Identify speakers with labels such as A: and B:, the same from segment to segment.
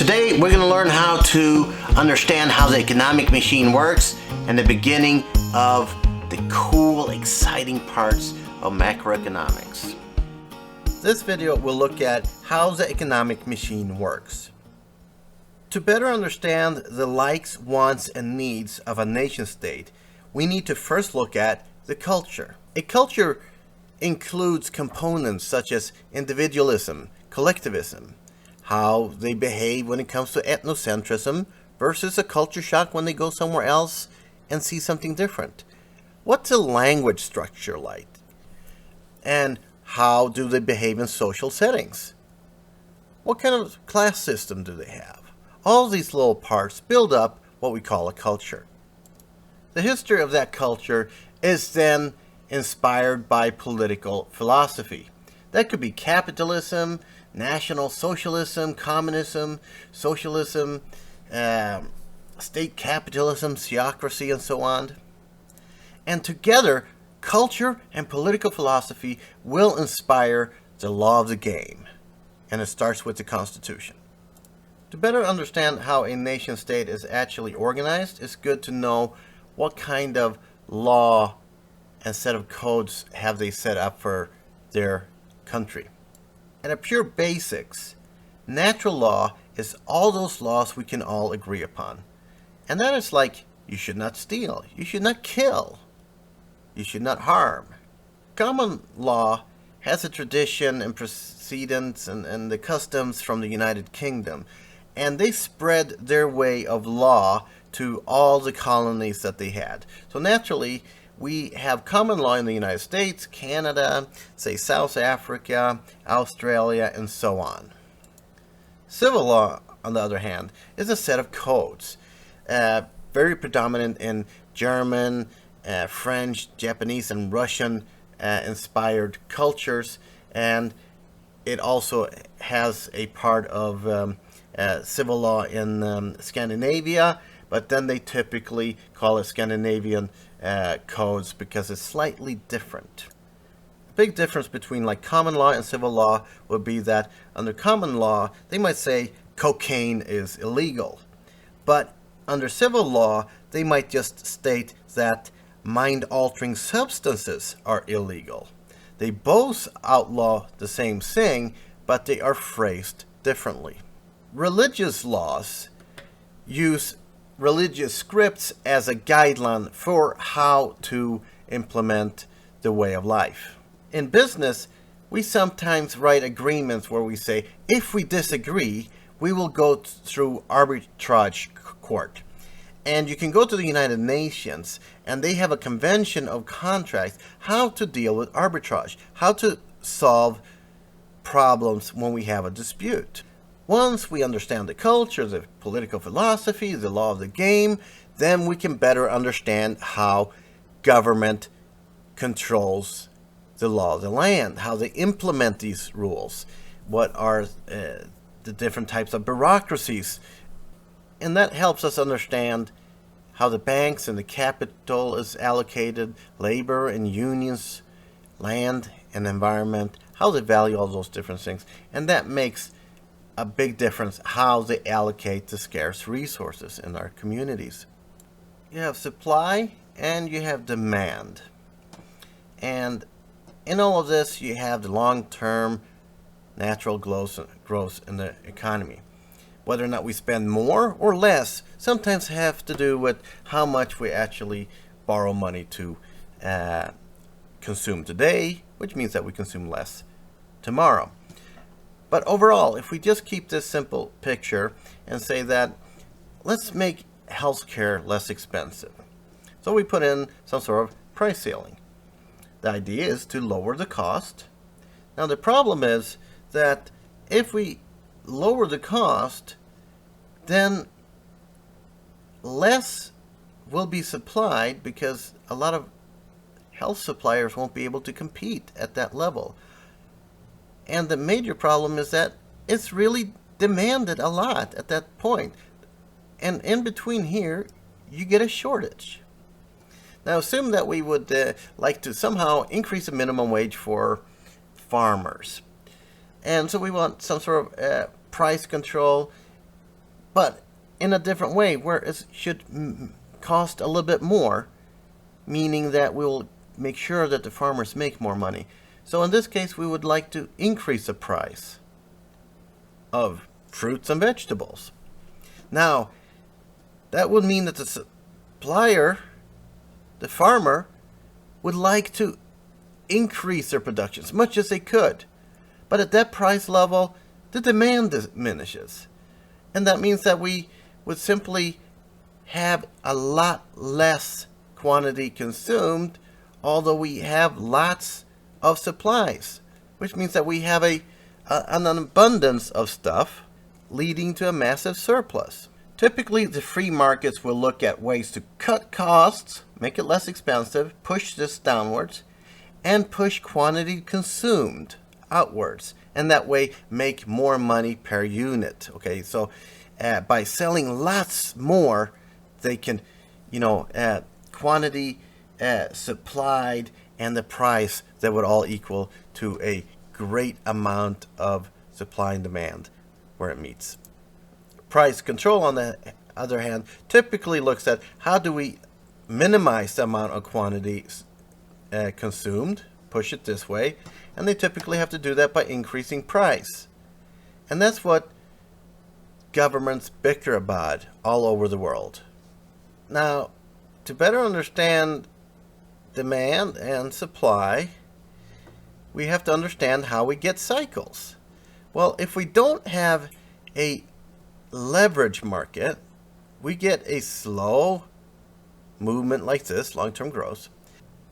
A: Today we're going to learn how to understand how the economic machine works and the beginning of the cool, exciting parts of macroeconomics. This video will look at how the economic machine works. To better understand the likes, wants, and needs of a nation state, we need to first look at the culture. A culture includes components such as individualism, collectivism, how they behave when it comes to ethnocentrism versus a culture shock when they go somewhere else and see something different. What's the language structure like? And how do they behave in social settings? What kind of class system do they have? All these little parts build up what we call a culture. The history of that culture is then inspired by political philosophy. That could be capitalism, National Socialism, Communism, Socialism, State Capitalism, Theocracy, and so on. And together, culture and political philosophy will inspire the law of the game. And it starts with the Constitution. To better understand how a nation state is actually organized, it's good to know what kind of law and set of codes have they set up for their country. At a pure basics, natural law is all those laws we can all agree upon. And that is like, you should not steal, you should not kill, you should not harm. Common law has a tradition and precedents and the customs from the United Kingdom. And they spread their way of law to all the colonies that they had. So naturally, we have common law in the United States, Canada, say South Africa, Australia, and so on. Civil law, on the other hand, is a set of codes, very predominant in German, French, Japanese, and Russian inspired cultures, and it also has a part of civil law in Scandinavia, but then they typically call it Scandinavian codes because it's slightly different. The big difference between like common law and civil law would be that under common law, they might say cocaine is illegal. But under civil law, they might just state that mind-altering substances are illegal. They both outlaw the same thing, but they are phrased differently. Religious laws use religious scripts as a guideline for how to implement the way of life. In business, we sometimes write agreements where we say, if we disagree, we will go through arbitrage court. And you can go to the United Nations, and they have a convention of contracts, how to deal with arbitrage, how to solve problems when we have a dispute. Once we understand the culture, the political philosophy, the law of the game, then we can better understand how government controls the law of the land, how they implement these rules, what are the different types of bureaucracies. And that helps us understand how the banks and the capital is allocated, labor and unions, land and environment, how they value all those different things. And that makes a big difference how they allocate the scarce resources in our communities. You have supply and you have demand. And in all of this, you have the long-term natural growth in the economy. Whether or not we spend more or less sometimes have to do with how much we actually borrow money to consume today, which means that we consume less tomorrow. But overall, if we just keep this simple picture and say that let's make healthcare less expensive. So we put in some sort of price ceiling. The idea is to lower the cost. Now the problem is that if we lower the cost, then less will be supplied because a lot of health suppliers won't be able to compete at that level. And the major problem is that it's really demanded a lot at that point. And in between here, you get a shortage. Now assume that we would like to somehow increase the minimum wage for farmers. And so we want some sort of price control but in a different way where it should cost a little bit more, meaning that we'll make sure that the farmers make more money. So in this case, we would like to increase the price of fruits and vegetables. Now, that would mean that the supplier, the farmer, would like to increase their production as much as they could. But at that price level, the demand diminishes. And that means that we would simply have a lot less quantity consumed, although we have lots of supplies, which means that we have an abundance of stuff, leading to a massive surplus. Typically, the free markets will look at ways to cut costs, make it less expensive, push this downwards, and push quantity consumed outwards, and that way make more money per unit. Okay, so by selling lots more, they can, quantity supplied and the price that would all equal to a great amount of supply and demand where it meets. Price control, on the other hand, typically looks at how do we minimize the amount of quantity consumed, push it this way, and they typically have to do that by increasing price. And that's what governments bicker about all over the world. Now, to better understand demand and supply, we have to understand how we get cycles. Well, if we don't have a leverage market, we get a slow movement like this, long-term growth.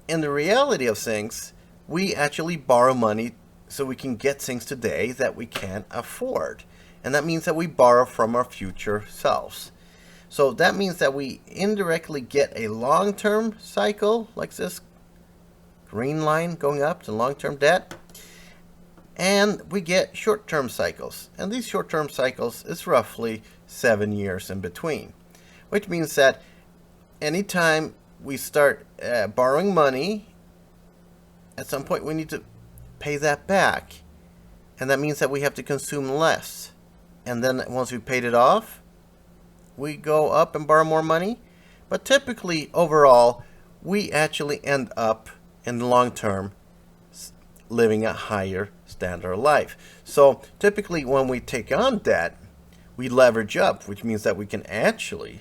A: And the reality of things, we actually borrow money so we can get things today that we can't afford. And that means that we borrow from our future selves. So that means that we indirectly get a long-term cycle like this green line going up to long-term debt. And we get short-term cycles. And these short-term cycles is roughly 7 years in between. Which means that anytime we start borrowing money, at some point we need to pay that back. And that means that we have to consume less. And then once we've paid it off, we go up and borrow more money. But typically, overall, we actually end up in the long term living a higher standard of life. So typically when we take on debt, we leverage up, which means that we can actually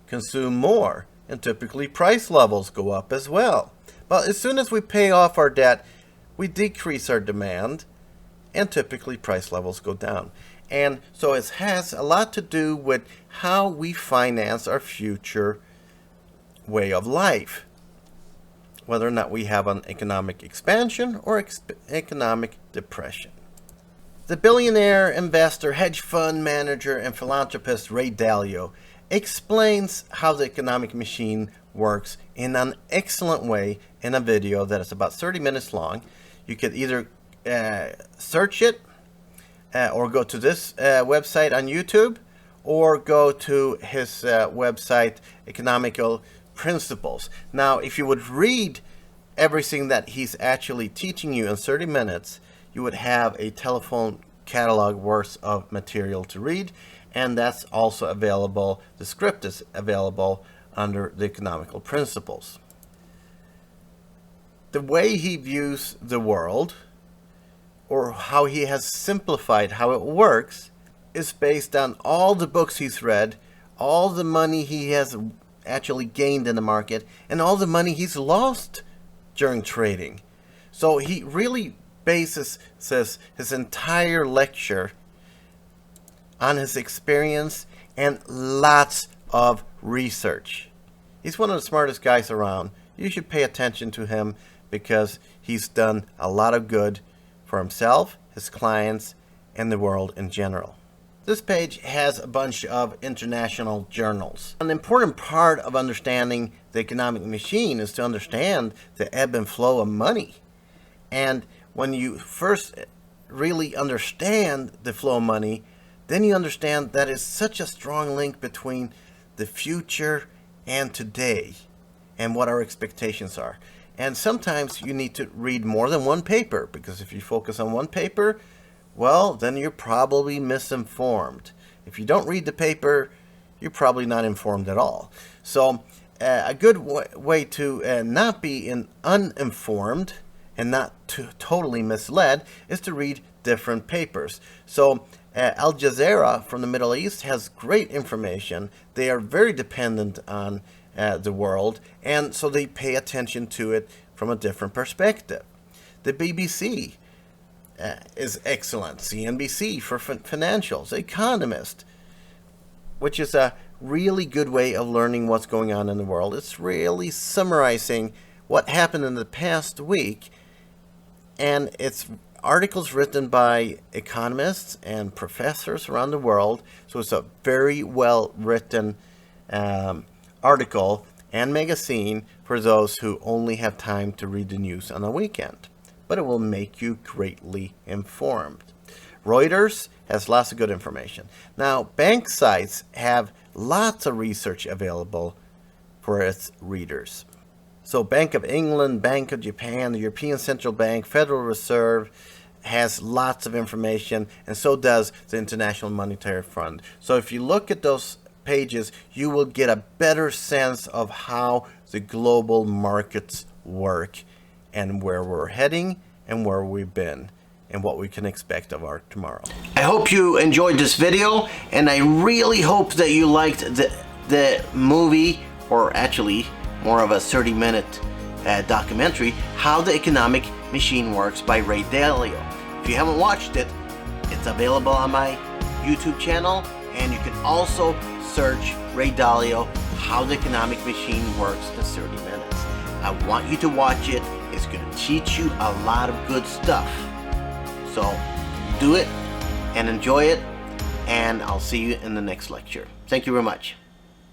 A: consume more. And typically price levels go up as well. But as soon as we pay off our debt, we decrease our demand, and typically price levels go down. And so it has a lot to do with how we finance our future way of life. Whether or not we have an economic expansion or economic depression. The billionaire, investor, hedge fund manager, and philanthropist Ray Dalio explains how the economic machine works in an excellent way in a video that is about 30 minutes long. You could either search it or go to this website on YouTube, or go to his website, Economical Principles. Now, if you would read everything that he's actually teaching you in 30 minutes, you would have a telephone catalog worth of material to read, and that's also available. The script is available under the Economical Principles. The way he views the world, or how he has simplified how it works, is based on all the books he's read, all the money he has actually gained in the market, and all the money he's lost during trading. So he really bases his entire lecture on his experience and lots of research. He's one of the smartest guys around. You should pay attention to him because he's done a lot of good for himself, his clients, and the world in general. This page has a bunch of international journals. An important part of understanding the economic machine is to understand the ebb and flow of money. And when you first really understand the flow of money, then you understand that it's such a strong link between the future and today and what our expectations are. And sometimes you need to read more than one paper, because if you focus on one paper, well, then you're probably misinformed. If you don't read the paper, you're probably not informed at all. So a good way to not be uninformed and not totally misled is to read different papers. So Al Jazeera from the Middle East has great information. They are very dependent on the world, and so they pay attention to it from a different perspective. The BBC is excellent. CNBC for financials. The Economist, which is a really good way of learning what's going on in the world. It's really summarizing what happened in the past week, and it's articles written by economists and professors around the world. So it's a very well written article and magazine for those who only have time to read the news on a weekend. But it will make you greatly informed. Reuters has lots of good information. Now, bank sites have lots of research available for its readers. So Bank of England, Bank of Japan, the European Central Bank, Federal Reserve has lots of information, and so does the International Monetary Fund. So if you look at those pages, you will get a better sense of how the global markets work and where we're heading and where we've been and what we can expect of our tomorrow. I hope you enjoyed this video, and I really hope that you liked the movie, or actually more of a 30-minute documentary, How the Economic Machine Works by Ray Dalio. If you haven't watched it, it's available on my YouTube channel, and you can also search Ray Dalio, How the Economic Machine Works in 30 minutes. I want you to watch it. It's going to teach you a lot of good stuff. So do it and enjoy it, and I'll see you in the next lecture. Thank you very much.